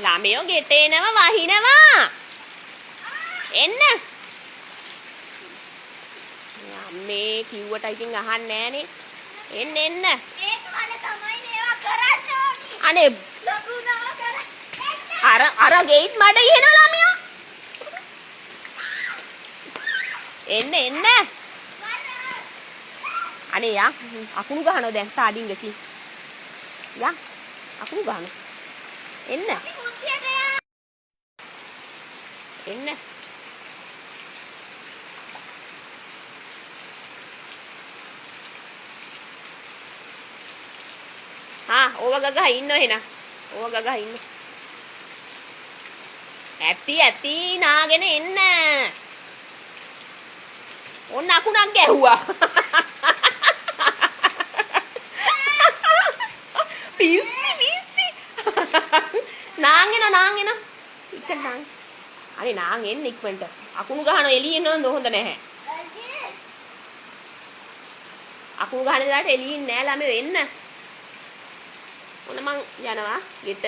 ළමයෝ ගෙට එනවා වහිනවා. එන්න. අම්මේ කිව්වට ඉතින් අහන්නේ නෑනේ. එන්න එන්න. ඒක වල තමයි මේවා කරන්න ඕනි. අනේ ලකුණව කරන්න. අර ගේට් මඩ ඉහෙනවා ළමයෝ. එන්න එන්න. අනේ යා අකුණු ගහනවා දැන් තාඩින් ගකි. යා අකුණු ගහනවා. එන්න. එන්න. ඕව ගගහ ඉන්න එහෙනම්. ඕව ගගහ ඉන්න. ඇති නාගෙන එන්න. ඔන්න අකුණක් ගැහුවා. පිස්සි. නාගෙන. ඉක්ක නාන්. අනේ නාන් එන්න ඉක්මනට. අකුණු ගහන එළියෙන් නෝන්ද හොඳ නැහැ. අකුණු ගහන දාට එළියෙන් නෑ ළමයෝ එන්න. ඔන්න මං යනවා ගෙට.